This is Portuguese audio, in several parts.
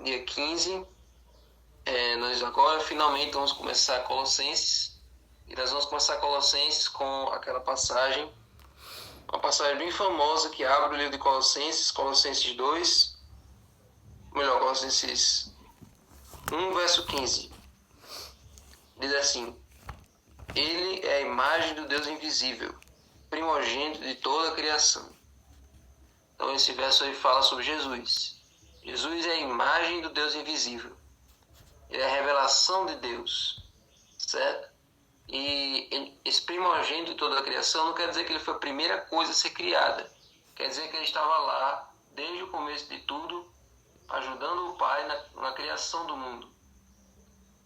dia 15. Nós agora finalmente vamos começar Colossenses. E nós vamos começar Colossenses com aquela passagem, uma passagem bem famosa que abre o livro de Colossenses, Colossenses 2, Colossenses 1, verso 15. Diz assim: Ele é a imagem do Deus invisível, primogênito de toda a criação. Então esse verso aí fala sobre Jesus. Jesus é a imagem do Deus invisível. Ele é a revelação de Deus, certo? E esse primogênito de toda a criação não quer dizer que ele foi a primeira coisa a ser criada. Quer dizer que ele estava lá desde o começo de tudo, ajudando o Pai na criação do mundo.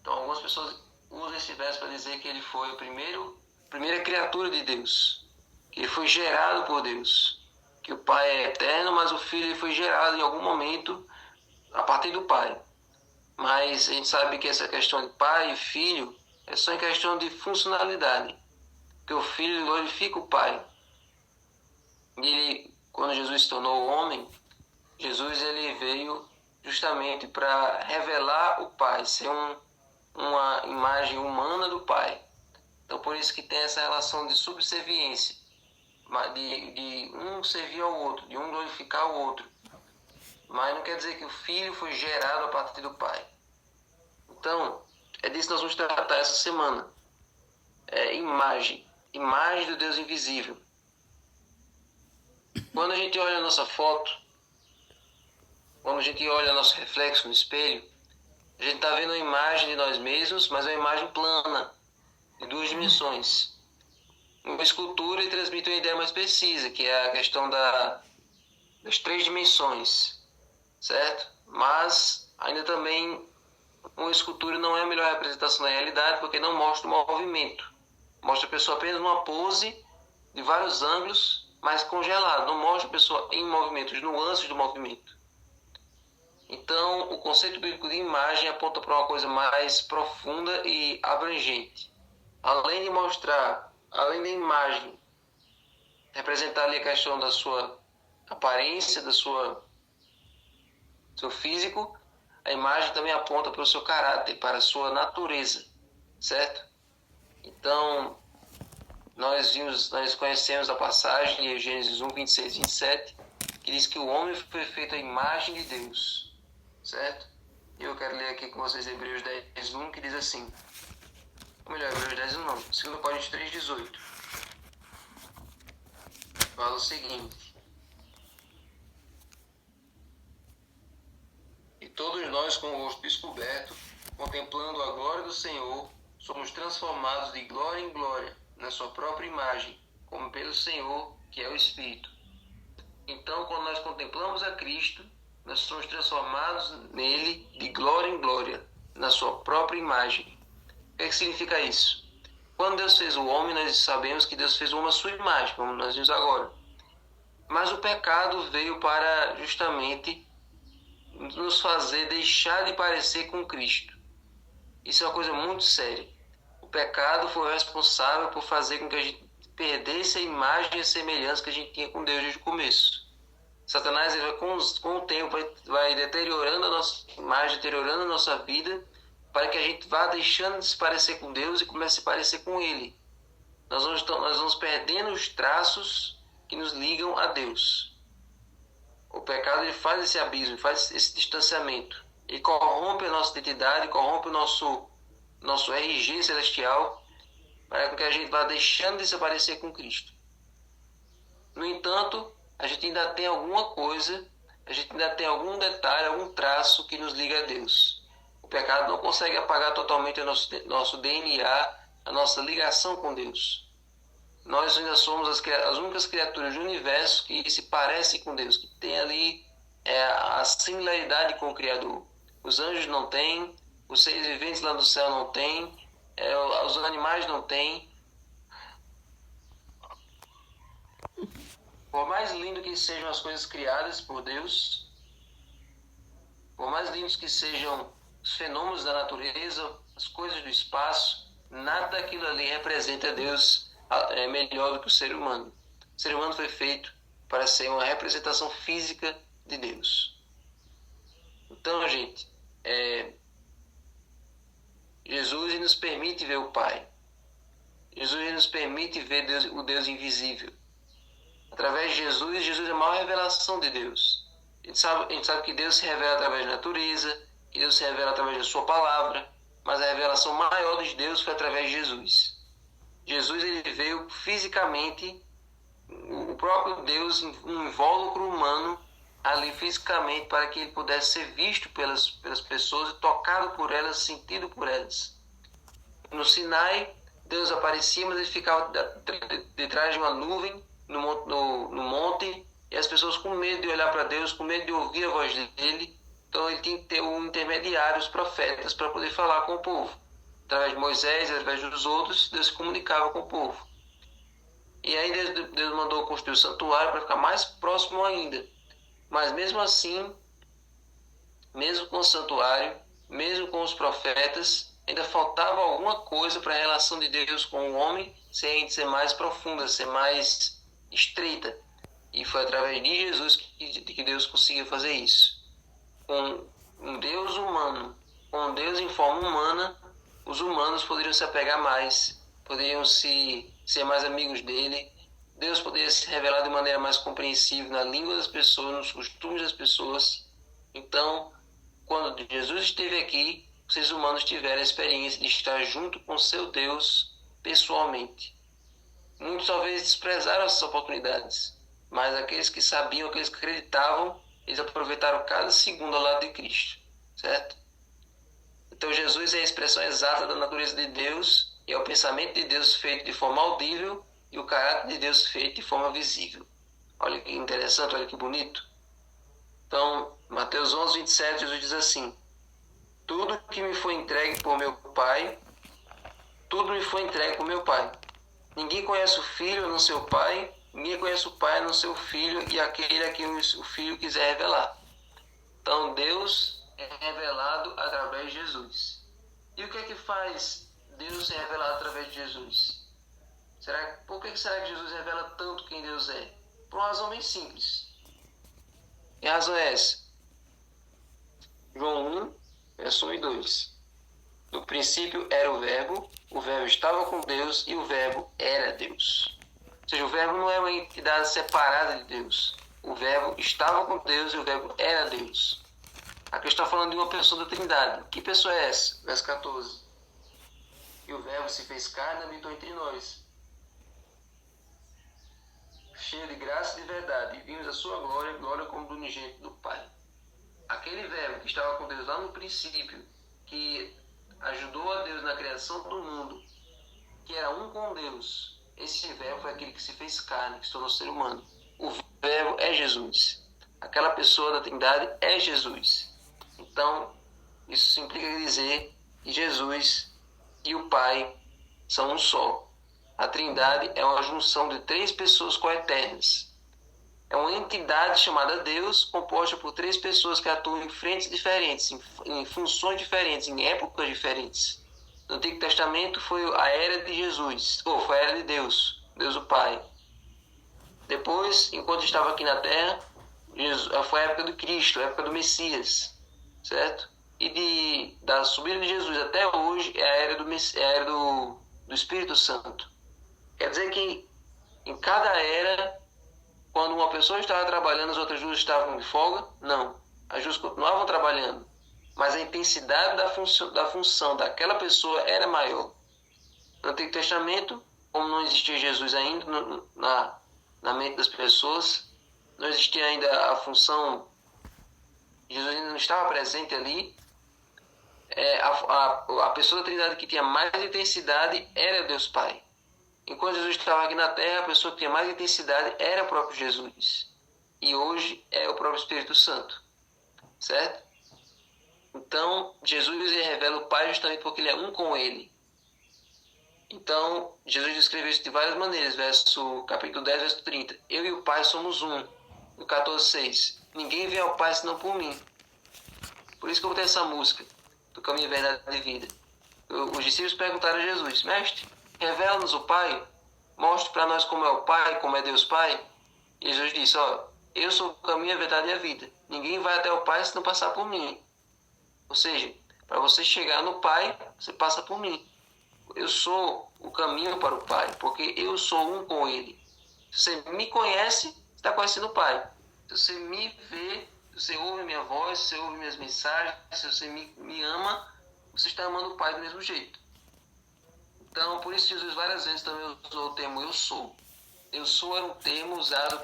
Então algumas pessoas usam esse verso para dizer que ele foi a primeira criatura de Deus, que ele foi gerado por Deus, que o Pai é eterno, mas o Filho ele foi gerado em algum momento a partir do Pai. Mas a gente sabe que essa questão de Pai e Filho é só em questão de funcionalidade, porque o Filho glorifica o Pai. E ele, quando Jesus se tornou homem, Jesus ele veio justamente para revelar o Pai, ser uma imagem humana do Pai. Então por isso que tem essa relação de subserviência, de um servir ao outro, de um glorificar o outro. Mas não quer dizer que o Filho foi gerado a partir do Pai. Então, é disso que nós vamos tratar essa semana. Imagem do Deus invisível. Quando a gente olha a nossa foto, quando a gente olha nosso reflexo no espelho, a gente está vendo uma imagem de nós mesmos, mas é uma imagem plana, de duas dimensões. Uma escultura transmite uma ideia mais precisa, que é a questão das três dimensões, certo? Mas ainda também uma escultura não é a melhor representação da realidade, porque não mostra o movimento. Mostra a pessoa apenas numa pose de vários ângulos, mas congelada. Não mostra a pessoa em movimento, as nuances do movimento. Então, o conceito bíblico de imagem aponta para uma coisa mais profunda e abrangente. Além de mostrar, além da imagem representar ali a questão da sua aparência, seu físico, a imagem também aponta para o seu caráter, para a sua natureza, certo? Então, nós conhecemos a passagem em Gênesis 1, 26 e 27, que diz que o homem foi feito à imagem de Deus, certo? E eu quero ler aqui com vocês Hebreus 10, 1, que diz assim, ou melhor, Hebreus 10, 1 não, 2 Coríntios 3, 18. Fala o seguinte: E todos nós, com o rosto descoberto, contemplando a glória do Senhor, somos transformados de glória em glória, na sua própria imagem, como pelo Senhor, que é o Espírito. Então, quando nós contemplamos a Cristo, nós somos transformados nele de glória em glória, na sua própria imagem. O que significa isso? Quando Deus fez o homem, nós sabemos que Deus fez o homem à sua imagem, como nós vimos agora. Mas o pecado veio para justamente nos fazer deixar de parecer com Cristo. Isso é uma coisa muito séria. O pecado foi responsável por fazer com que a gente perdesse a imagem e a semelhança que a gente tinha com Deus desde o começo. Satanás, ele com o tempo, vai deteriorando a nossa imagem, deteriorando a nossa vida, para que a gente vá deixando de se parecer com Deus e comece a se parecer com Ele. Nós vamos perdendo os traços que nos ligam a Deus. O pecado ele faz esse abismo, faz esse distanciamento. Ele corrompe a nossa identidade, corrompe o nosso RG celestial, para que a gente vá deixando de se parecer com Cristo. No entanto, a gente ainda tem alguma coisa, a gente ainda tem algum detalhe, algum traço que nos liga a Deus. O pecado não consegue apagar totalmente o nosso DNA, a nossa ligação com Deus. Nós ainda somos as únicas criaturas do universo que se parecem com Deus, que tem ali a similaridade com o Criador. Os anjos não têm, os seres viventes lá do céu não têm, os animais não têm. Por mais lindo que sejam as coisas criadas por Deus, por mais lindos que sejam os fenômenos da natureza, as coisas do espaço, nada daquilo ali representa Deus melhor do que o ser humano. O ser humano foi feito para ser uma representação física de Deus. Então, gente, Jesus nos permite ver o Pai. Jesus nos permite ver Deus, o Deus invisível. Através de Jesus, Jesus é a maior revelação de Deus. A gente sabe que Deus se revela através da natureza, que Deus se revela através da sua palavra, mas a revelação maior de Deus foi através de Jesus. Jesus ele veio fisicamente, o próprio Deus, um invólucro humano, ali fisicamente, para que ele pudesse ser visto pelas pessoas, tocado por elas, sentido por elas. No Sinai, Deus aparecia, mas ele ficava detrás de uma nuvem no monte, e as pessoas com medo de olhar para Deus, com medo de ouvir a voz dele. Então ele tinha que ter um intermediário, os profetas, para poder falar com o povo. Através de Moisés, através dos outros, Deus se comunicava com o povo. E aí Deus mandou construir o santuário para ficar mais próximo ainda. Mas mesmo assim, mesmo com o santuário, mesmo com os profetas, ainda faltava alguma coisa para a relação de Deus com o homem ser mais profunda, ser mais estreita. E foi através de Jesus que Deus conseguiu fazer isso. Com um Deus humano, com um Deus em forma humana, os humanos poderiam se apegar mais, poderiam ser mais amigos dele. Deus poderia se revelar de maneira mais compreensível na língua das pessoas, nos costumes das pessoas. Então, quando Jesus esteve aqui, os seres humanos tiveram a experiência de estar junto com seu Deus pessoalmente. Muitos talvez desprezaram essas oportunidades, mas aqueles que sabiam, aqueles que acreditavam, eles aproveitaram cada segundo ao lado de Cristo, certo? Então Jesus é a expressão exata da natureza de Deus, e é o pensamento de Deus feito de forma audível e o caráter de Deus feito de forma visível. Olha que interessante, olha que bonito. Então, Mateus 11:27, Jesus diz assim: tudo que me foi entregue por meu Pai, tudo me foi entregue por meu Pai. Ninguém conhece o Filho a não ser o Pai, ninguém conhece o Pai a não ser o Filho e aquele a quem o Filho quiser revelar. Então, Deus é revelado através de Jesus. E o que é que faz Deus ser revelado através de Jesus? Por que será que Jesus revela tanto quem Deus é? Por uma razão bem simples. E a razão é essa. João 1, verso 1 e 2. No princípio era o Verbo estava com Deus e o Verbo era Deus. Ou seja, o Verbo não é uma entidade separada de Deus. O Verbo estava com Deus e o Verbo era Deus. Aqui está falando de uma pessoa da Trindade. Que pessoa é essa? Verso 14. E o Verbo se fez carne e habitou entre nós, cheio de graça e de verdade, e vimos a sua glória, glória como do unigênito do Pai. Aquele Verbo que estava com Deus lá no princípio, que ajudou a Deus na criação do mundo, que era um com Deus, esse Verbo foi aquele que se fez carne, que se tornou ser humano. O Verbo é Jesus. Aquela pessoa da Trindade é Jesus. Então, isso implica dizer que Jesus e o Pai são um só. A Trindade é uma junção de três pessoas coeternas. É uma entidade chamada Deus, composta por três pessoas que atuam em frentes diferentes, em funções diferentes, em épocas diferentes. No Antigo Testamento foi a era de Jesus, foi a era de Deus, Deus o Pai. Depois, enquanto estava aqui na Terra, foi a época do Cristo, a época do Messias, certo? E da subida de Jesus até hoje é a era do Espírito Santo. Quer dizer que em cada era, quando uma pessoa estava trabalhando, as outras duas estavam de folga? Não. As duas continuavam trabalhando. Mas a intensidade da função daquela pessoa era maior. No Antigo Testamento, como não existia Jesus ainda na mente das pessoas, não existia ainda a função, Jesus ainda não estava presente ali, a pessoa da Trindade que tinha mais intensidade era Deus Pai. Enquanto Jesus estava aqui na Terra, a pessoa que tinha mais intensidade era o próprio Jesus. E hoje é o próprio Espírito Santo. Certo? Então, Jesus revela o Pai justamente porque ele é um com ele. Então, Jesus descreveu isso de várias maneiras. Capítulo 10, verso 30. Eu e o Pai somos um. No 14:6. Ninguém vem ao Pai senão por mim. Por isso que eu botei essa música, do Caminho, Verdade e Vida. Os discípulos perguntaram a Jesus: Mestre, revela-nos o Pai, mostre para nós como é o Pai, como é Deus Pai. E Jesus disse: Eu sou o caminho, a verdade e a vida. Ninguém vai até o Pai se não passar por mim. Ou seja, para você chegar no Pai, você passa por mim. Eu sou o caminho para o Pai, porque eu sou um com Ele. Se você me conhece, você está conhecendo o Pai. Se você me vê, se você ouve minha voz, se você ouve minhas mensagens, se você me ama, você está amando o Pai do mesmo jeito. Então, por isso Jesus várias vezes também usou o termo eu sou. Eu sou era um termo usado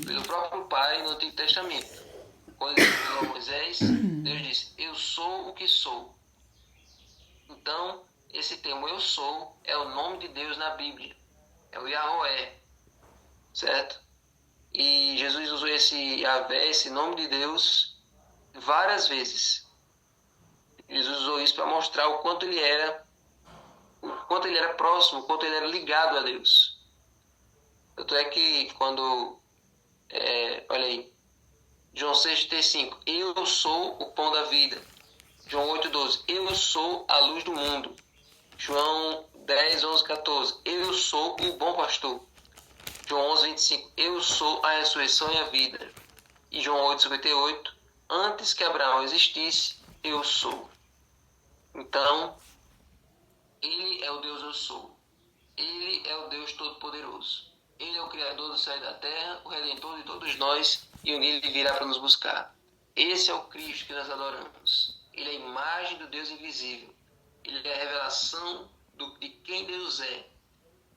pelo próprio Pai no Antigo Testamento. Quando ele revelou a Moisés, Deus disse, eu sou o que sou. Então, esse termo eu sou é o nome de Deus na Bíblia. É o Yahweh, certo? E Jesus usou esse Yahvé, esse nome de Deus, várias vezes. Jesus usou isso para mostrar o quanto ele era próximo, o quanto ele era ligado a Deus. Tanto é que quando, olha aí, João 6,35, eu sou o pão da vida. João 8,12, eu sou a luz do mundo. João 10:11-14, eu sou o bom pastor. João 11:25, eu sou a ressurreição e a vida. E João 8:58, antes que Abraão existisse, eu sou. Então, ele é o Deus eu sou. Ele é o Deus Todo-Poderoso. Ele é o Criador do céu e da terra, o Redentor de todos nós, e um dia ele virá para nos buscar. Esse é o Cristo que nós adoramos. Ele é a imagem do Deus invisível. Ele é a revelação de quem Deus é.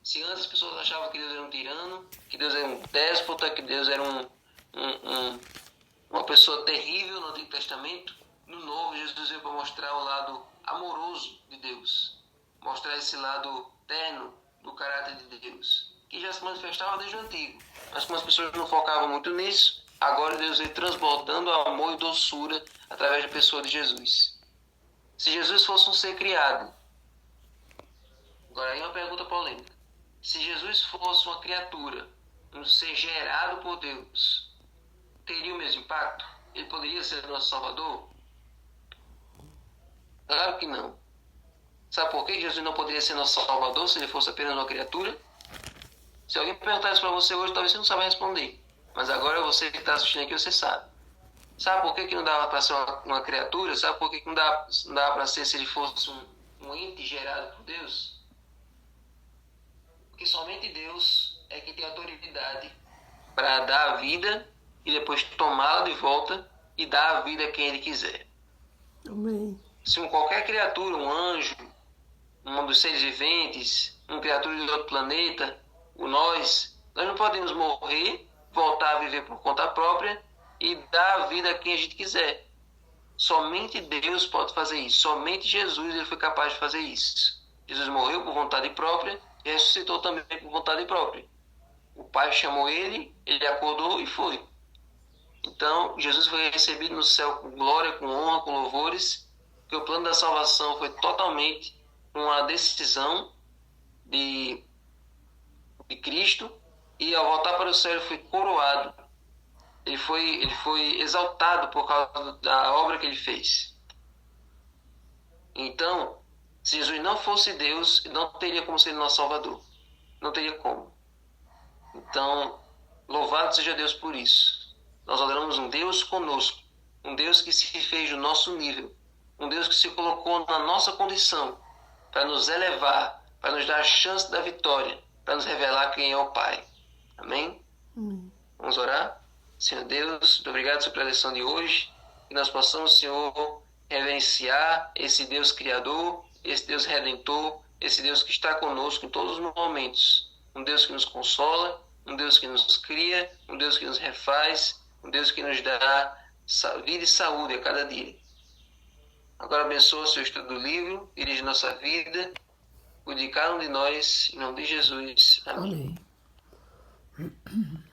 Se antes as pessoas achavam que Deus era um tirano, que Deus era um déspota, que Deus era uma pessoa terrível no Antigo Testamento, no Novo, Jesus veio para mostrar o lado amoroso de Deus. Mostrar esse lado terno do caráter de Deus, que já se manifestava desde o Antigo. Mas como as pessoas não focavam muito nisso, agora Deus veio transbordando amor e doçura através da pessoa de Jesus. Se Jesus fosse um ser criado, agora aí uma pergunta polêmica. Se Jesus fosse uma criatura, um ser gerado por Deus, teria o mesmo impacto? Ele poderia ser nosso Salvador? Claro que não. Sabe por que Jesus não poderia ser nosso Salvador se ele fosse apenas uma criatura? Se alguém perguntar isso para você hoje, talvez você não saiba responder. Mas agora você que está assistindo aqui, você sabe. Sabe por que não dava para ser uma criatura? Sabe por que não dava para ser se ele fosse um ente gerado por Deus? Porque somente Deus é que tem autoridade para dar a vida e depois tomá-la de volta e dar a vida a quem ele quiser. Amém. Se qualquer criatura, um anjo, um dos seres viventes, uma criatura de outro planeta, nós não podemos morrer, voltar a viver por conta própria e dar a vida a quem a gente quiser. Somente Deus pode fazer isso. Somente Jesus ele foi capaz de fazer isso. Jesus morreu por vontade própria e ressuscitou também por vontade própria. O Pai chamou ele, ele acordou e foi. Então, Jesus foi recebido no céu com glória, com honra, com louvores, porque o plano da salvação foi totalmente uma decisão de Cristo, e ao voltar para o céu ele foi coroado. Ele foi exaltado por causa da obra que ele fez. Então, se Jesus não fosse Deus, não teria como ser nosso Salvador. Não teria como. Então, louvado seja Deus por isso. Nós adoramos um Deus conosco, um Deus que se fez do nosso nível, um Deus que se colocou na nossa condição para nos elevar, para nos dar a chance da vitória, para nos revelar quem é o Pai. Amém? Vamos orar? Senhor Deus, muito obrigado pela lição de hoje, que nós possamos, Senhor, reverenciar esse Deus Criador, esse Deus Redentor, esse Deus que está conosco em todos os momentos. Um Deus que nos consola, um Deus que nos cria, um Deus que nos refaz, um Deus que nos dá vida e saúde a cada dia. Agora abençoa o seu estudo do livro, dirige nossa vida, cuide de cada um de nós, em nome de Jesus. Amém. Amém.